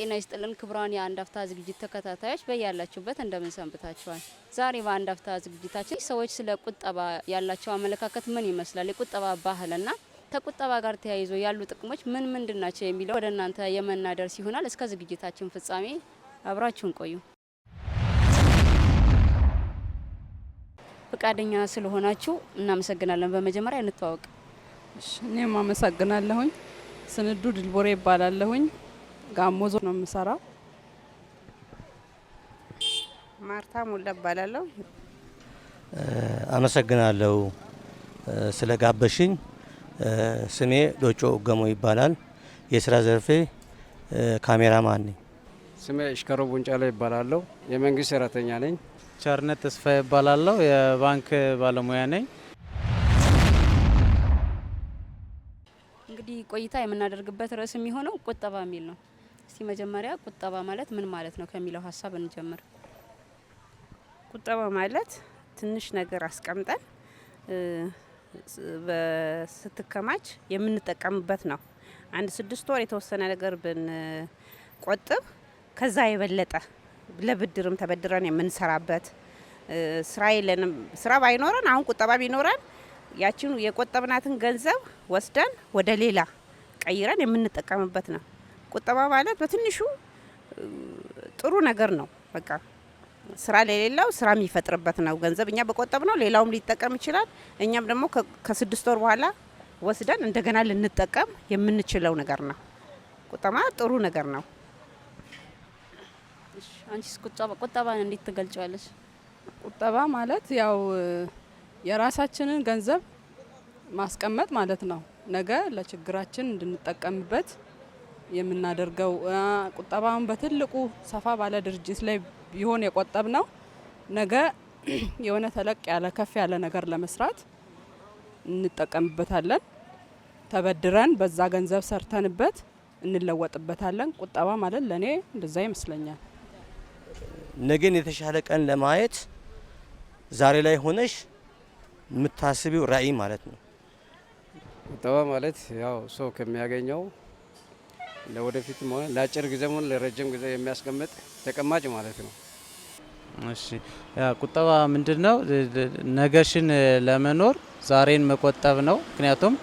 ጤና ይስጥልን ክቡራን የአንድ አፍታ ዝግጅት ተከታታዮች በያላችሁበት እንደምን ሰንብታችኋል? ዛሬ በአንድ አፍታ ዝግጅታችን ሰዎች ስለ ቁጠባ ያላቸው አመለካከት ምን ይመስላል፣ የቁጠባ ባህልና ከቁጠባ ጋር ተያይዞ ያሉ ጥቅሞች ምን ምንድን ናቸው የሚለው ወደ እናንተ የመናደርስ ይሆናል። እስከ ዝግጅታችን ፍጻሜ አብራችሁን ቆዩ። ፈቃደኛ ስለሆናችሁ እናመሰግናለን። በመጀመሪያ እንተዋወቅ። እኔም አመሰግናለሁኝ። ስንዱ ድልቦሬ ይባላለሁኝ። ጋሞ ዞን ነው የምሰራው። ማርታ ሙላ እባላለሁ። አመሰግናለሁ ስለ ጋበሽኝ። ስሜ ዶጮ ገሞ ይባላል። የስራ ዘርፌ ካሜራማን ነኝ። ስሜ እሽከሮ ቡንጫላ ይባላለሁ። የመንግስት ሰራተኛ ነኝ። ቸርነት ተስፋ ይባላለሁ። የባንክ ባለሙያ ነኝ። እንግዲህ ቆይታ የምናደርግበት ርዕስ የሚሆነው ቁጠባ የሚል ነው። እስቲ መጀመሪያ ቁጠባ ማለት ምን ማለት ነው ከሚለው ሀሳብ እንጀምር። ቁጠባ ማለት ትንሽ ነገር አስቀምጠን ስትከማች የምንጠቀምበት ነው። አንድ 6 ወር የተወሰነ ነገር ብንቆጥብ ከዛ የበለጠ ለብድርም ተበድረን የምንሰራበት ስራ የለንም። ስራ ባይኖረን አሁን ቁጠባ ቢኖረን ያችን የቆጠብናትን ገንዘብ ወስደን ወደ ሌላ ቀይረን የምንጠቀምበት ነው። ቁጠባ ማለት በትንሹ ጥሩ ነገር ነው። በቃ ስራ ለሌላው ስራ የሚፈጥርበት ነው። ገንዘብ እኛ በቆጠብ ነው ሌላውም ሊጠቀም ይችላል። እኛም ደግሞ ከ6 ወር በኋላ ወስደን እንደገና ልንጠቀም የምንችለው ነገር ነው። ቁጠባ ጥሩ ነገር ነው። አንቺስ ቁጠባን እንዴት ትገልጫለሽ? ቁጠባ ማለት ያው የራሳችንን ገንዘብ ማስቀመጥ ማለት ነው። ነገ ለችግራችን እንድንጠቀምበት የምናደርገው ቁጠባውን በትልቁ ሰፋ ባለ ድርጅት ላይ ቢሆን የቆጠብ ነው ነገ የሆነ ተለቅ ያለ ከፍ ያለ ነገር ለመስራት እንጠቀምበታለን። ተበድረን በዛ ገንዘብ ሰርተንበት እንለወጥበታለን። ቁጠባ ማለት ለኔ እንደዛ ይመስለኛል። ነገን የተሻለ ቀን ለማየት ዛሬ ላይ ሆነሽ የምታስቢው ራዕይ ማለት ነው። ቁጠባ ማለት ያው ሰው ከሚያገኘው ለወደፊትም ሆነ ለአጭር ጊዜም ሆነ ለረጅም ጊዜ የሚያስቀምጥ ተቀማጭ ማለት ነው። እሺ ቁጠባ ምንድነው? ነገሽን ለመኖር ዛሬን መቆጠብ ነው። ምክንያቱም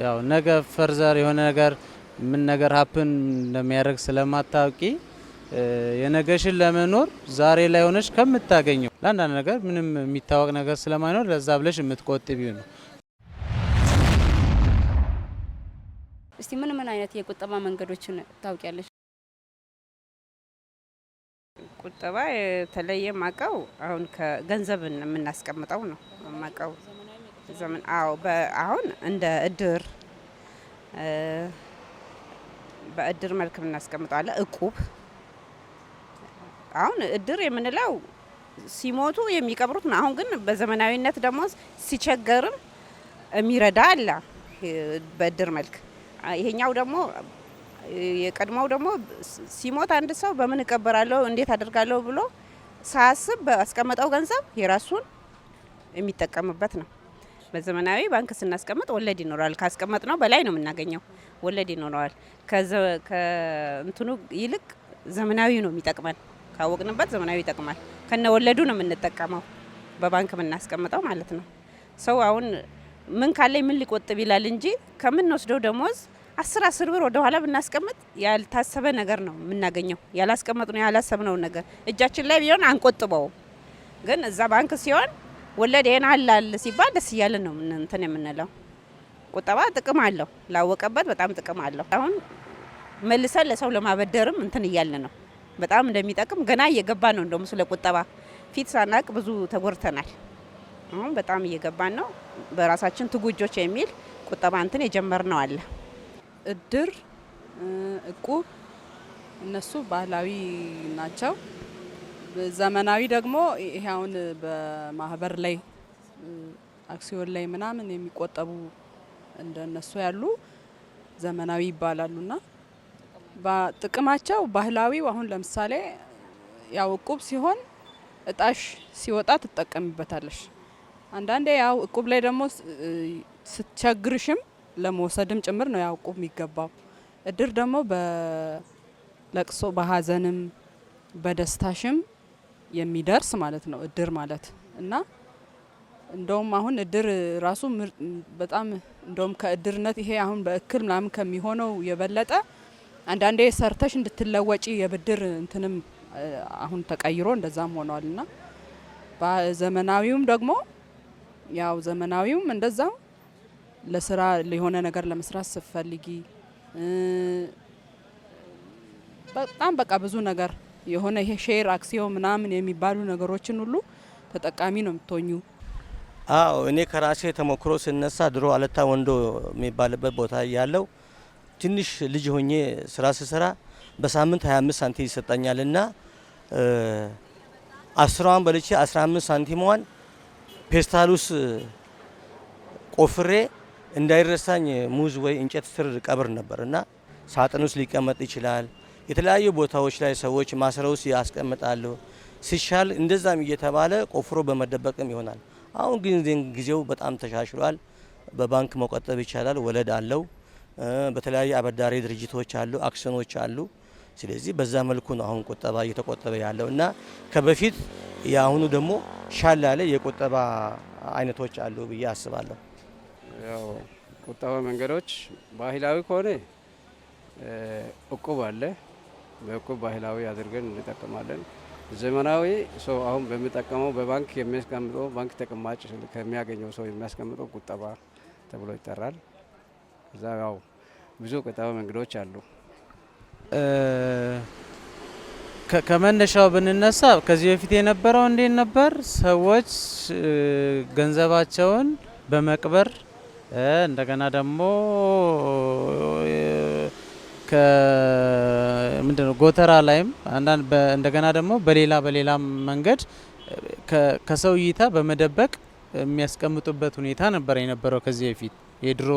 ያው ነገ ፈርዘር የሆነ ነገር ምን ነገር ሀፕን እንደሚያደርግ ስለማታውቂ የነገሽን ለመኖር ዛሬ ላይ ሆነሽ ከምታገኘው ለአንዳንድ ነገር ምንም የሚታወቅ ነገር ስለማይኖር ለዛ ብለሽ የምትቆጥቢው ነው። እስቲ ምን አይነት የቁጠባ መንገዶችን ታውቂያለሽ? ቁጠባ የተለየ ማቀው አሁን ከገንዘብን የምናስቀምጠው ነው ማቀው ዘመን አሁን እንደ እድር በእድር መልክ እናስቀምጠው አለ እቁብ። አሁን እድር የምንለው ሲሞቱ የሚቀብሩት ነው። አሁን ግን በዘመናዊነት ደግሞ ሲቸገርም የሚረዳ አለ በእድር መልክ። ይሄኛው ደግሞ የቀድሞው ደግሞ ሲሞት አንድ ሰው በምን እቀበራለሁ እንዴት አደርጋለሁ ብሎ ሳያስብ ባስቀመጠው ገንዘብ የራሱን የሚጠቀምበት ነው። በዘመናዊ ባንክ ስናስቀምጥ ወለድ ይኖራል። ካስቀመጥ ነው በላይ ነው የምናገኘው፣ ወለድ ይኖረዋል። ከእንትኑ ይልቅ ዘመናዊ ነው የሚጠቅመን። ካወቅንበት ዘመናዊ ይጠቅማል። ከነ ወለዱ ነው የምንጠቀመው በባንክ የምናስቀምጠው ማለት ነው። ሰው አሁን ምን ካለኝ ምን ሊቆጥብ ይላል እንጂ ከምንወስደው ደሞዝ 10 ብር ወደ ኋላ ብናስቀምጥ ያልታሰበ ነገር ነው የምናገኘው። ያላስቀመጥነው ያላሰብነው ነገር እጃችን ላይ ቢሆን አንቆጥበው። ግን እዛ ባንክ ሲሆን ወለድ ይሄን አላል ሲባል ደስ እያለ ነው እንትን የምንለው። ቁጠባ ጥቅም አለው። ላወቀበት በጣም ጥቅም አለው። አሁን መልሰን ለሰው ለማበደርም እንትን እያለ ነው። በጣም እንደሚጠቅም ገና እየገባ ነው። እንደውም ስለ ቁጠባ ፊት ሳናቅ ብዙ ተጎርተናል። አሁን በጣም እየገባን ነው። በራሳችን ትጉጆች የሚል ቁጠባ እንትን የጀመርነው አለ። እድር፣ እቁብ እነሱ ባህላዊ ናቸው። ዘመናዊ ደግሞ ይሄ አሁን በማህበር ላይ አክሲዮን ላይ ምናምን የሚቆጠቡ እንደነሱ ያሉ ዘመናዊ ይባላሉና በጥቅማቸው ባህላዊው አሁን ለምሳሌ ያው እቁብ ሲሆን እጣሽ ሲወጣ ትጠቀምበታለሽ። አንዳንዴ ያው እቁብ ላይ ደግሞ ስትቸግርሽም ለመውሰድም ጭምር ነው ያው እቁብ የሚገባው። እድር ደግሞ ለቅሶ በሀዘንም በደስታሽም የሚደርስ ማለት ነው እድር ማለት እና እንደውም አሁን እድር ራሱ በጣም እንደውም ከእድርነት ይሄ አሁን በእክል ምናምን ከሚሆነው የበለጠ አንዳንዴ ሰርተሽ እንድትለወጪ የብድር እንትንም አሁን ተቀይሮ እንደዛም ሆኗልና በዘመናዊውም ደግሞ ያው ዘመናዊውም እንደዛው ለስራ የሆነ ነገር ለመስራት ስትፈልጊ በጣም በቃ ብዙ ነገር የሆነ ይሄ ሼር አክሲዮን ምናምን የሚባሉ ነገሮችን ሁሉ ተጠቃሚ ነው የምትሆኙ። አዎ እኔ ከራሴ ተሞክሮ ስነሳ ድሮ አለታ ወንዶ የሚባልበት ቦታ ያለው ትንሽ ልጅ ሆኜ ስራ ስሰራ በሳምንት 25 ሳንቲም ይሰጣኛልና 10ዋን በልቼ 15 ሳንቲሟን ፔስታሉስ ቆፍሬ እንዳይረሳኝ ሙዝ ወይ እንጨት ስር ቀብር ነበርና ሳጥን ውስጥ ሊቀመጥ ይችላል። የተለያዩ ቦታዎች ላይ ሰዎች ማስረውስ ያስቀምጣሉ። ሲሻል እንደዛም እየተባለ ቆፍሮ በመደበቅም ይሆናል። አሁን ግን ጊዜው በጣም ተሻሽሏል። በባንክ መቆጠብ ይቻላል። ወለድ አለው። በተለያዩ አበዳሪ ድርጅቶች አሉ፣ አክሲዮኖች አሉ። ስለዚህ በዛ መልኩ ነው አሁን ቁጠባ እየተቆጠበ ያለው እና ከበፊት የአሁኑ ደግሞ ሻል ያለ የቁጠባ አይነቶች አሉ ብዬ አስባለሁ። ያው ቁጠባ መንገዶች ባህላዊ ከሆነ እቁብ አለ። በእቁብ ባህላዊ አድርገን እንጠቀማለን። ዘመናዊ ሰው አሁን በሚጠቀመው በባንክ የሚያስቀምጠው ባንክ ተቀማጭ ከሚያገኘው ሰው የሚያስቀምጠው ቁጠባ ተብሎ ይጠራል። እዛ ያው ብዙ ቁጠባ መንገዶች አሉ። ከመነሻው ብንነሳ ከዚህ በፊት የነበረው እንዴት ነበር? ሰዎች ገንዘባቸውን በመቅበር እንደገና ደግሞ ምንድነው ጎተራ ላይም አንዳንድ እንደገና ደግሞ በሌላ መንገድ ከሰው እይታ በመደበቅ የሚያስቀምጡበት ሁኔታ ነበር የነበረው ከዚህ በፊት የድሮ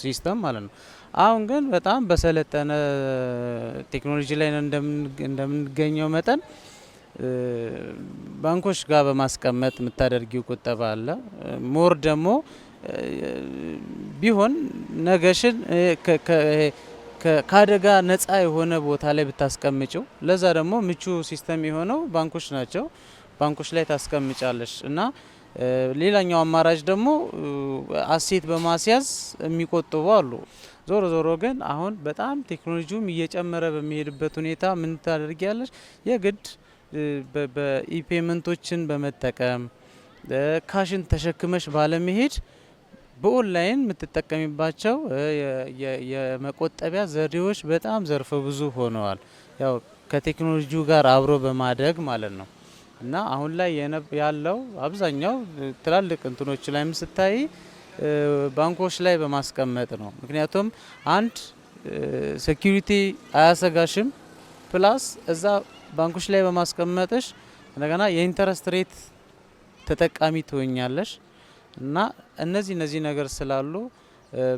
ሲስተም ማለት ነው። አሁን ግን በጣም በሰለጠነ ቴክኖሎጂ ላይ እንደምንገኘው መጠን ባንኮች ጋር በማስቀመጥ የምታደርጊው ቁጠባ አለ። ሞር ደግሞ ቢሆን ነገሽን ከአደጋ ነፃ የሆነ ቦታ ላይ ብታስቀምጭው ለዛ ደግሞ ምቹ ሲስተም የሆነው ባንኮች ናቸው። ባንኮች ላይ ታስቀምጫለሽ እና ሌላኛው አማራጭ ደግሞ አሴት በማስያዝ የሚቆጥቡ አሉ። ዞሮ ዞሮ ግን አሁን በጣም ቴክኖሎጂውም እየጨመረ በሚሄድበት ሁኔታ ምን ታደርጊያለሽ? የግድ በኢፔመንቶችን በመጠቀም ካሽን ተሸክመሽ ባለመሄድ በኦንላይን የምትጠቀሚባቸው የመቆጠቢያ ዘዴዎች በጣም ዘርፈ ብዙ ሆነዋል። ያው ከቴክኖሎጂው ጋር አብሮ በማደግ ማለት ነው እና አሁን ላይ ያለው አብዛኛው ትላልቅ እንትኖች ላይም ስታይ ባንኮች ላይ በማስቀመጥ ነው። ምክንያቱም አንድ ሴኩሪቲ አያሰጋሽም፣ ፕላስ እዛ ባንኮች ላይ በማስቀመጥሽ እንደገና የኢንተረስት ሬት ተጠቃሚ ትሆኛለሽ እና እነዚህ ነገር ስላሉ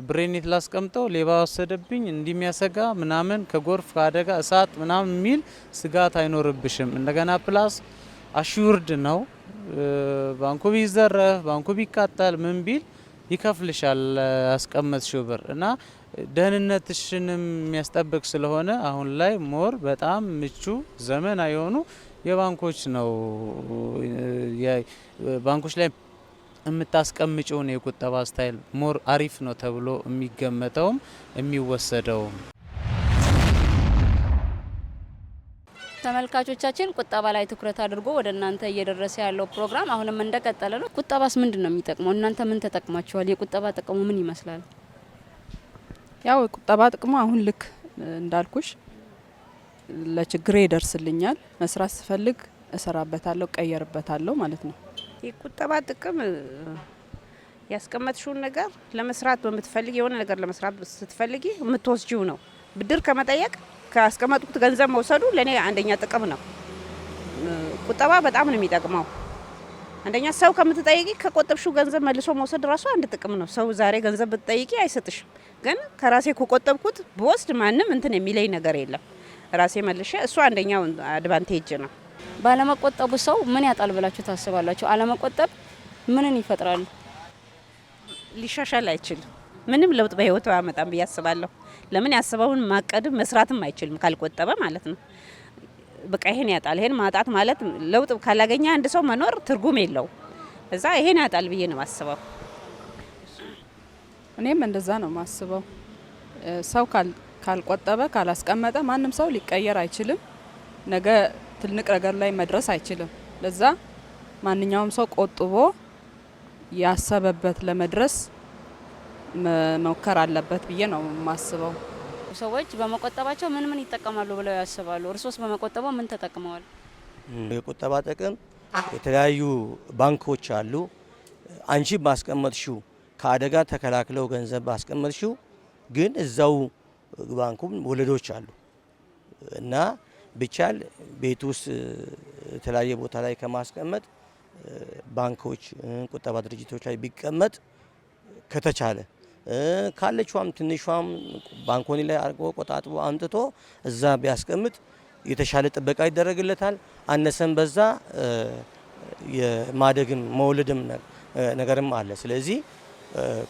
ብሬኔት ላስቀምጠው ሌባ ወሰደብኝ እንደሚያሰጋ ምናምን ከጎርፍ ከአደጋ እሳት ምናምን የሚል ስጋት አይኖርብሽም። እንደገና ፕላስ አሹርድ ነው። ባንኩ ቢዘረፍ ባንኩ ቢቃጠል ምን ቢል ይከፍልሻል ያስቀመጥሽው ብር እና ደህንነትሽንም የሚያስጠብቅ ስለሆነ አሁን ላይ ሞር በጣም ምቹ ዘመናዊ የሆኑ የባንኮች ነው ባንኮች ላይ የምታስቀምጪውን የቁጠባ ስታይል ሞር አሪፍ ነው ተብሎ የሚገመተውም የሚወሰደውም። ተመልካቾቻችን ቁጠባ ላይ ትኩረት አድርጎ ወደ እናንተ እየደረሰ ያለው ፕሮግራም አሁንም እንደቀጠለ ነው። ቁጠባስ ምንድን ነው የሚጠቅመው? እናንተ ምን ተጠቅማችኋል? የቁጠባ ጥቅሙ ምን ይመስላል? ያው የቁጠባ ጥቅሙ አሁን ልክ እንዳልኩሽ ለችግሬ ይደርስልኛል፣ መስራት ስፈልግ እሰራበታለሁ፣ ቀየርበታለሁ ማለት ነው። የቁጠባ ጥቅም ያስቀመጥሽውን ነገር ለመስራት በምትፈልጊ የሆነ ነገር ለመስራት ስትፈልጊ የምትወስጂው ነው። ብድር ከመጠየቅ ካስቀመጥኩት ገንዘብ መውሰዱ ለኔ አንደኛ ጥቅም ነው። ቁጠባ በጣም ነው የሚጠቅመው። አንደኛ ሰው ከምትጠይቂ ከቆጠብሽው ገንዘብ መልሶ መውሰድ ራሱ አንድ ጥቅም ነው። ሰው ዛሬ ገንዘብ ብትጠይቂ አይሰጥሽም። ግን ከራሴ ከቆጠብኩት ብወስድ ማንም እንትን የሚለኝ ነገር የለም። ራሴ መልሼ እሱ አንደኛው አድቫንቴጅ ነው። ባለመቆጠቡ ሰው ምን ያጣል ብላችሁ ታስባላችሁ? አለመቆጠብ ምንን ይፈጥራል? ሊሻሻል አይችልም። ምንም ለውጥ በህይወቱ አያመጣም ብዬ አስባለሁ። ለምን ያስበውን ማቀድም መስራትም አይችልም ካልቆጠበ ማለት ነው። በቃ ይሄን ያጣል። ይሄን ማጣት ማለት ለውጥ ካላገኘ አንድ ሰው መኖር ትርጉም የለው። እዛ ይሄን ያጣል ብዬ ነው ማስበው። እኔም እንደዛ ነው ማስበው። ሰው ካልቆጠበ ካላስቀመጠ ማንም ሰው ሊቀየር አይችልም። ነገ ትልቅ ነገር ላይ መድረስ አይችልም። ለዛ ማንኛውም ሰው ቆጥቦ ያሰበበት ለመድረስ መሞከር አለበት ብዬ ነው ማስበው። ሰዎች በመቆጠባቸው ምን ምን ይጠቀማሉ ብለው ያስባሉ? እርሶስ በመቆጠበው ምን ተጠቅመዋል? የቁጠባ ጥቅም የተለያዩ ባንኮች አሉ። አንቺ ባስቀመጥሽው ከአደጋ ተከላክለው ገንዘብ ባስቀመጥሽው ግን እዛው ባንኩም ወለዶች አሉ እና ቢቻል ቤት ውስጥ የተለያየ ቦታ ላይ ከማስቀመጥ ባንኮች፣ ቁጠባ ድርጅቶች ላይ ቢቀመጥ ከተቻለ ካለችዋም ትንሿም ባንኮኒ ላይ አርጎ ቆጣጥቦ አምጥቶ እዛ ቢያስቀምጥ የተሻለ ጥበቃ ይደረግለታል። አነሰን በዛ የማደግም መውለድም ነገርም አለ። ስለዚህ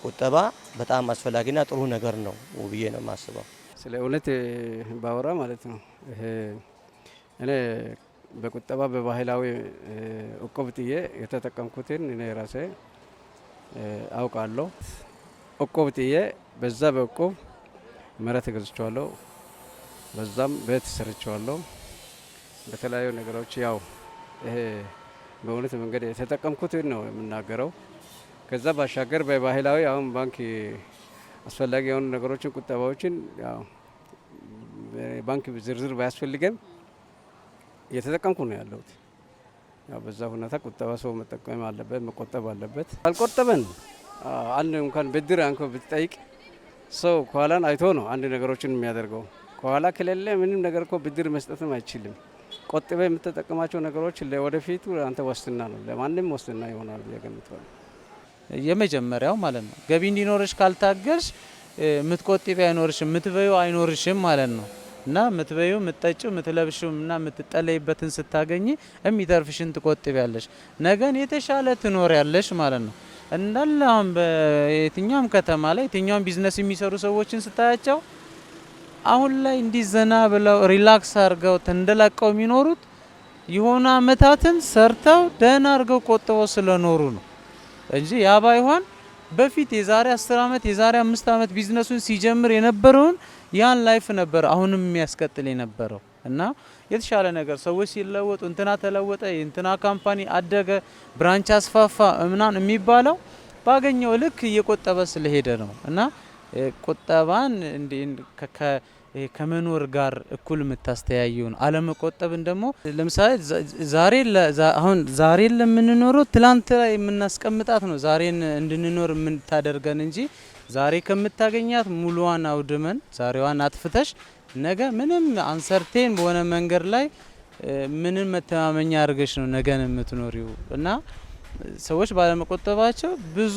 ቁጠባ በጣም አስፈላጊና ጥሩ ነገር ነው ብዬ ነው የማስበው። ስለ እውነት ባወራ ማለት ነው እኔ በቁጠባ በባህላዊ እቁብ ጥዬ የተጠቀምኩትን እኔ ራሴ አውቃለሁ። እቁብ ጥዬ በዛ በእቁብ መሬት ገዝቼዋለሁ፣ በዛም ቤት ሰርቼዋለሁ። በተለያዩ ነገሮች ያው ይሄ በእውነት መንገድ የተጠቀምኩትን ነው የምናገረው። ከዛ ባሻገር በባህላዊ አሁን ባንክ አስፈላጊ የሆኑ ነገሮችን ቁጠባዎችን ያው ባንክ ዝርዝር ባያስፈልገም እየተጠቀምኩ ነው ያለሁት። ያው በዛ ሁኔታ ቁጠባ ሰው መጠቀም አለበት፣ መቆጠብ አለበት። አልቆጠበን አንድ እንኳን ብድር አንኮ ብትጠይቅ ሰው ከኋላን አይቶ ነው አንድ ነገሮችን የሚያደርገው። ከኋላ ከሌለ ምንም ነገር እኮ ብድር መስጠትም አይችልም። ቆጥበ የምትጠቀማቸው ነገሮች ለወደፊቱ አንተ ዋስትና ነው፣ ለማንም ዋስትና ይሆናል ብዬ ገምታለሁ። የመጀመሪያው ማለት ነው ገቢ እንዲኖርሽ ካልታገርሽ ምትቆጥቢ አይኖርሽም፣ ምትበዩ አይኖርሽም ማለት ነው። እና ምትበዩ ምትጠጪው ምትለብሽው እና ምትጠለይበትን ስታገኝ የሚተርፍሽን ትቆጥቢያለሽ፣ ነገን የተሻለ ትኖሪያለሽ ማለት ነው። እንዳለ አሁን በየትኛውም ከተማ ላይ የትኛውም ቢዝነስ የሚሰሩ ሰዎችን ስታያቸው አሁን ላይ እንዲዘና ብለው ሪላክስ አድርገው ተንደላቀው የሚኖሩት የሆነ አመታትን ሰርተው ደህና አድርገው ቆጥበው ስለኖሩ ነው እንጂ ያ ባይሆን በፊት የዛሬ 10 አመት የዛሬ 5 አመት ቢዝነሱን ሲጀምር የነበረውን ያን ላይፍ ነበር አሁንም የሚያስቀጥል የነበረው። እና የተሻለ ነገር ሰዎች ሲለወጡ እንትና ተለወጠ፣ እንትና ካምፓኒ አደገ፣ ብራንች አስፋፋ ምናምን የሚባለው ባገኘው ልክ እየቆጠበ ስለሄደ ነው። እና ቁጠባን ከመኖር ጋር እኩል የምታስተያየውን አለመቆጠብን ደግሞ ለምሳሌ ዛሬን ለምንኖረው ትላንት ላይ የምናስቀምጣት ነው ዛሬን እንድንኖር የምታደርገን እንጂ ዛሬ ከምታገኛት ሙሉዋን አውድመን ዛሬዋን አጥፍተሽ ነገ ምንም አንሰርቴን በሆነ መንገድ ላይ ምንም መተማመኛ አድርገሽ ነው ነገን የምትኖሪው። እና ሰዎች ባለመቆጠባቸው ብዙ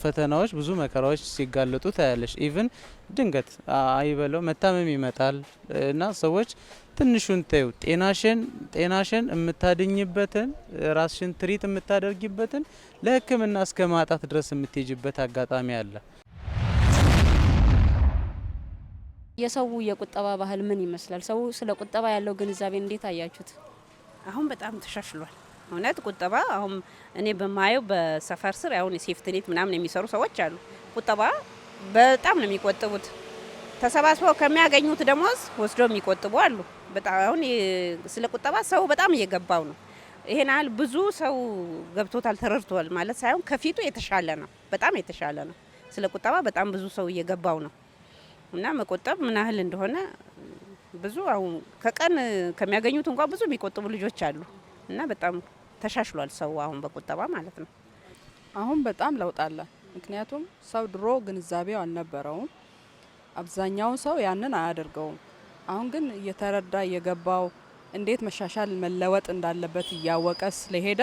ፈተናዎች ብዙ መከራዎች ሲጋለጡ ታያለሽ። ኢቭን ድንገት አይበለው መታመም ይመጣል እና ሰዎች ትንሹን ተዩ ጤናሽን የምታድኝበትን ራስሽን ትሪት የምታደርጊበትን ለሕክምና እስከ ማጣት ድረስ የምትሄጅበት አጋጣሚ አለ። የሰው የቁጠባ ባህል ምን ይመስላል? ሰው ስለ ቁጠባ ያለው ግንዛቤ እንዴት አያችሁት? አሁን በጣም ተሻሽሏል። እውነት ቁጠባ አሁን እኔ በማየው በሰፈር ስር አሁን የሴፍትኔት ምናምን የሚሰሩ ሰዎች አሉ። ቁጠባ በጣም ነው የሚቆጥቡት። ተሰባስበው ከሚያገኙት ደሞዝ ወስደው የሚቆጥቡ አሉ። በጣም አሁን ስለ ቁጠባ ሰው በጣም እየገባው ነው። ይሄን ያህል ብዙ ሰው ገብቶታል ተረድቷል ማለት ሳይሆን ከፊቱ የተሻለ ነው፣ በጣም የተሻለ ነው። ስለ ቁጠባ በጣም ብዙ ሰው እየገባው ነው እና መቆጠብ ምን ያህል እንደሆነ ብዙ አሁን ከቀን ከሚያገኙት እንኳን ብዙ የሚቆጥቡ ልጆች አሉ እና በጣም ተሻሽሏል ሰው አሁን በቁጠባ ማለት ነው። አሁን በጣም ለውጥ አለ። ምክንያቱም ሰው ድሮ ግንዛቤው አልነበረውም። አብዛኛው ሰው ያንን አያደርገውም። አሁን ግን እየተረዳ እየገባው እንዴት መሻሻል መለወጥ እንዳለበት እያወቀ ስለሄደ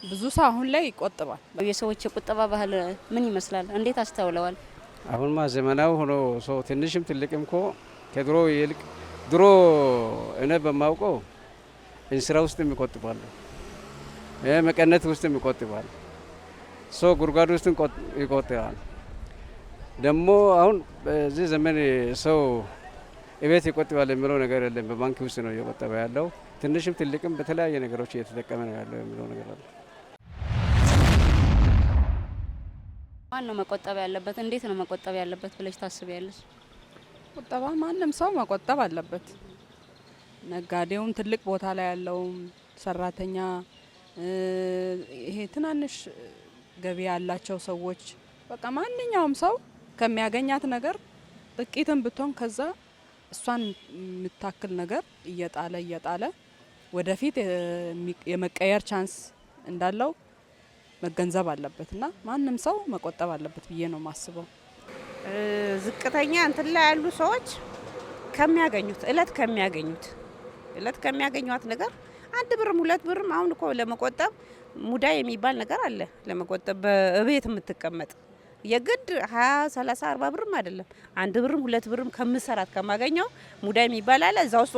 ብዙ ሰው አሁን ላይ ይቆጥባል። የሰዎች የቁጠባ ባህል ምን ይመስላል? እንዴት አስተውለዋል? አሁንማ ዘመናዊ ሆኖ ሰው ትንሽም ትልቅም እኮ ከድሮ ይልቅ ድሮ እኔ በማውቀው እንስራ ውስጥ የሚቆጥባሉ፣ መቀነት ውስጥ የሚቆጥባሉ። ሰው ጉድጓድ ውስጥ ይቆጥራል። ደግሞ አሁን በዚህ ዘመን ሰው እቤት ይቆጥባል የሚለው ነገር የለም። በባንክ ውስጥ ነው እየቆጠበ ያለው። ትንሽም ትልቅም በተለያየ ነገሮች እየተጠቀመ ነው ያለው የሚለው ነገር አለ። ማን ነው መቆጠብ ያለበት? እንዴት ነው መቆጠብ ያለበት ብለሽ ታስቢያለሽ? ቁጠባ ማንም ሰው መቆጠብ አለበት። ነጋዴውም፣ ትልቅ ቦታ ላይ ያለውም፣ ሰራተኛ፣ ይሄ ትናንሽ ገቢ ያላቸው ሰዎች በቃ ማንኛውም ሰው ከሚያገኛት ነገር ጥቂትም ብትሆን ከዛ እሷን የምታክል ነገር እየጣለ ወደፊት የመቀየር ቻንስ እንዳለው መገንዘብ አለበት እና ማንም ሰው መቆጠብ አለበት ብዬ ነው ማስበው። ዝቅተኛ እንትን ላይ ያሉ ሰዎች ከሚያገኙት እለት ከሚያገኙት ነገር 1 ብርም 2 ብርም አሁን እኮ ለመቆጠብ ሙዳይ የሚባል ነገር አለ። ለመቆጠብ በቤት የምትቀመጥ የግድ 20 30 40 ብርም አይደለም 1 ብርም 2 ብርም ከምሰራት ከማገኘው ሙዳይ የሚባል አለ። እዛ ውስጥ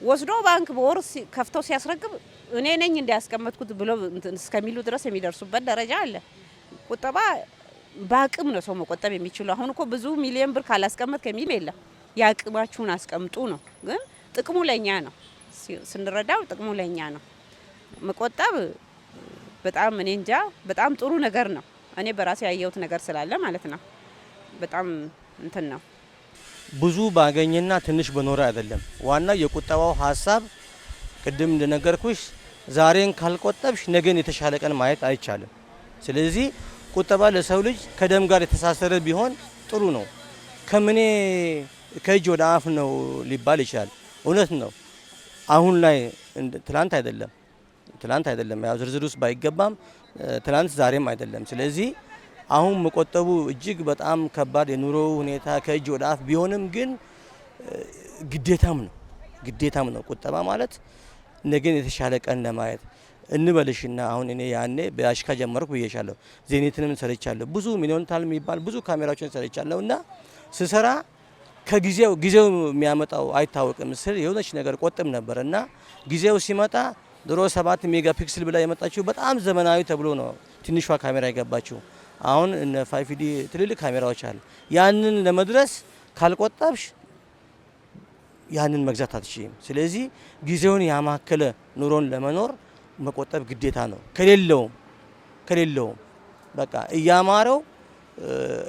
ወስዶ ባንክ በወር ከፍተው ሲያስረክብ እኔ ነኝ እንዲያስቀመጥኩት ብሎ እስከሚሉ ድረስ የሚደርሱበት ደረጃ አለ። ቁጠባ በአቅም ነው ሰው መቆጠብ የሚችለው። አሁን እኮ ብዙ ሚሊዮን ብር ካላስቀመጥ ከሚል የለም። ያቅማችሁን አስቀምጡ ነው። ግን ጥቅሙ ለኛ ነው፣ ስንረዳው ጥቅሙ ለኛ ነው። መቆጠብ በጣም እኔ እንጃ በጣም ጥሩ ነገር ነው። እኔ በራሴ ያየሁት ነገር ስላለ ማለት ነው። በጣም እንትን ነው። ብዙ ባገኘና ትንሽ በኖረ አይደለም። ዋናው የቁጠባው ሀሳብ ቅድም እንደነገርኩሽ ዛሬን ካልቆጠብሽ ነገን የተሻለ ቀን ማየት አይቻልም። ስለዚህ ቁጠባ ለሰው ልጅ ከደም ጋር የተሳሰረ ቢሆን ጥሩ ነው። ከምኔ ከእጅ ወደ አፍ ነው ሊባል ይችላል። እውነት ነው። አሁን ላይ ትላንት አይደለም ያው ዝርዝር ውስጥ ባይገባም ትላንት ዛሬም አይደለም። ስለዚህ አሁን መቆጠቡ እጅግ በጣም ከባድ የኑሮ ሁኔታ ከእጅ ወደ አፍ ቢሆንም ግን ግዴታም ነው። ቁጠባ ማለት ነገን የተሻለ ቀን ለማየት እንበልሽና አሁን እኔ ያኔ በአሽካ ጀመርኩ ብዬሻለሁ። ዜኔትንም ሰርቻለሁ። ብዙ ሚሊዮን ታል የሚባል ብዙ ካሜራዎችን ሰርቻለሁ እና ስሰራ ከጊዜው የሚያመጣው አይታወቅም ስል የሆነች ነገር ቆጥም ነበር እና ጊዜው ሲመጣ ድሮ 7 ሜጋ ፒክስል ብላ የመጣችው በጣም ዘመናዊ ተብሎ ነው ትንሿ ካሜራ የገባችው። አሁን እነ 5D ትልልቅ ካሜራዎች አሉ። ያንን ለመድረስ ካልቆጠብሽ ያንን መግዛት አትችይም። ስለዚህ ጊዜውን ያማከለ ኑሮን ለመኖር መቆጠብ ግዴታ ነው። ከሌለውም በቃ እያማረው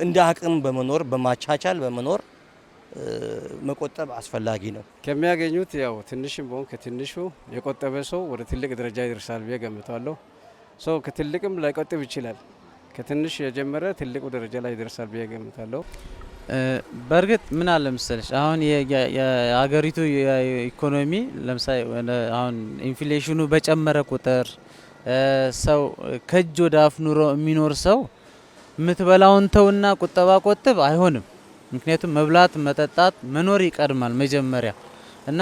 እንደ አቅም በመኖር በማቻቻል በመኖር መቆጠብ አስፈላጊ ነው። ከሚያገኙት ያው ትንሽም ቢሆን ከትንሹ የቆጠበ ሰው ወደ ትልቅ ደረጃ ይደርሳል ብዬ ገምታለሁ። ሰው ከትልቅም ላይቆጥብ ይችላል። ከትንሽ የጀመረ ትልቁ ደረጃ ላይ ይደርሳል ብዬ ገምታለሁ። በእርግጥ ምን አለ መሰለሽ አሁን የሀገሪቱ የኢኮኖሚ ለምሳሌ አሁን ኢንፍሌሽኑ በጨመረ ቁጥር ሰው ከእጅ ወደ አፍ ኑሮ የሚኖር ሰው የምትበላውን ተውና ቁጠባ ቆጥብ አይሆንም። ምክንያቱም መብላት፣ መጠጣት፣ መኖር ይቀድማል መጀመሪያ እና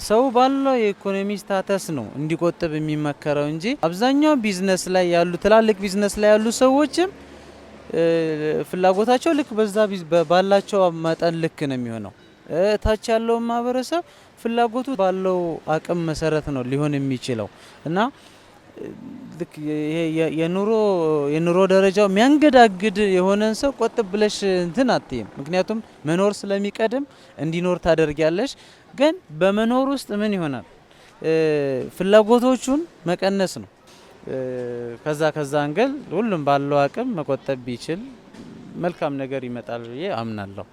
ሰው ባለው የኢኮኖሚ ስታተስ ነው እንዲቆጥብ የሚመከረው እንጂ አብዛኛው ቢዝነስ ላይ ያሉ ትላልቅ ቢዝነስ ላይ ያሉ ሰዎችም ፍላጎታቸው ልክ በዛ ባላቸው መጠን ልክ ነው የሚሆነው። ታች ያለው ማህበረሰብ ፍላጎቱ ባለው አቅም መሰረት ነው ሊሆን የሚችለው እና ልክ የኑሮ ደረጃው የሚያንገዳግድ የሆነን ሰው ቆጥብ ብለሽ እንትን አትይም። ምክንያቱም መኖር ስለሚቀድም እንዲኖር ታደርጊያለሽ። ግን በመኖር ውስጥ ምን ይሆናል ፍላጎቶቹን መቀነስ ነው። ከዛ አንገል ሁሉም ባለው አቅም መቆጠብ ቢችል መልካም ነገር ይመጣል ብዬ አምናለሁ።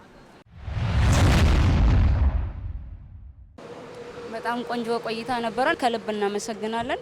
በጣም ቆንጆ ቆይታ ነበረ። ከልብ እናመሰግናለን።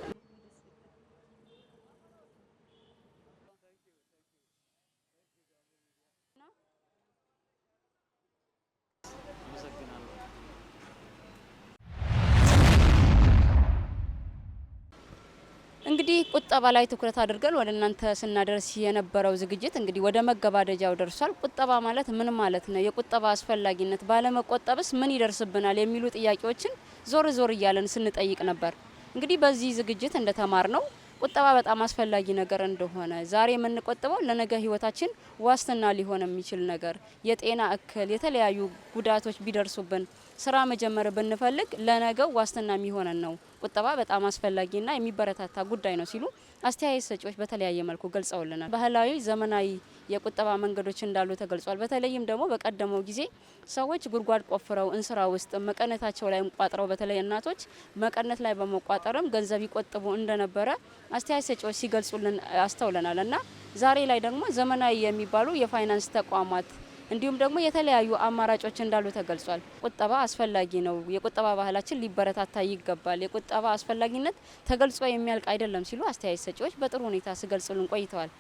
እንግዲህ ቁጠባ ላይ ትኩረት አድርገን ወደ እናንተ ስናደርስ የነበረው ዝግጅት እንግዲህ ወደ መገባደጃው ደርሷል። ቁጠባ ማለት ምን ማለት ነው? የቁጠባ አስፈላጊነት፣ ባለመቆጠብስ ምን ይደርስብናል? የሚሉ ጥያቄዎችን ዞር እያለን ስንጠይቅ ነበር። እንግዲህ በዚህ ዝግጅት እንደተማር ነው ቁጠባ በጣም አስፈላጊ ነገር እንደሆነ፣ ዛሬ የምንቆጥበው ለነገ ህይወታችን ዋስትና ሊሆን የሚችል ነገር፣ የጤና እክል፣ የተለያዩ ጉዳቶች ቢደርሱብን ስራ መጀመር ብንፈልግ ለነገው ዋስትና የሚሆነን ነው። ቁጠባ በጣም አስፈላጊና የሚበረታታ ጉዳይ ነው ሲሉ አስተያየት ሰጪዎች በተለያየ መልኩ ገልጸውልናል። ባህላዊ፣ ዘመናዊ የቁጠባ መንገዶች እንዳሉ ተገልጿል። በተለይም ደግሞ በቀደመው ጊዜ ሰዎች ጉድጓድ ቆፍረው እንስራ ውስጥ መቀነታቸው ላይ ቋጥረው በተለይ እናቶች መቀነት ላይ በመቋጠርም ገንዘብ ይቆጥቡ እንደነበረ አስተያየት ሰጪዎች ሲገልጹልን አስተውለናል እና ዛሬ ላይ ደግሞ ዘመናዊ የሚባሉ የፋይናንስ ተቋማት እንዲሁም ደግሞ የተለያዩ አማራጮች እንዳሉ ተገልጿል። ቁጠባ አስፈላጊ ነው። የቁጠባ ባህላችን ሊበረታታ ይገባል። የቁጠባ አስፈላጊነት ተገልጾ የሚያልቅ አይደለም ሲሉ አስተያየት ሰጪዎች በጥሩ ሁኔታ ሲገልጹልን ቆይተዋል።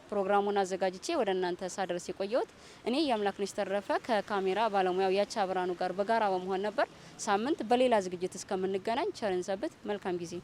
ፕሮግራሙን አዘጋጅቼ ወደ እናንተ ሳደርስ የቆየሁት እኔ የአምላክነሽ ተረፈ ከካሜራ ባለሙያው ያቻ ብርሃኑ ጋር በጋራ በመሆን ነበር። ሳምንት በሌላ ዝግጅት እስከምንገናኝ ቸርን ሰንብት። መልካም ጊዜ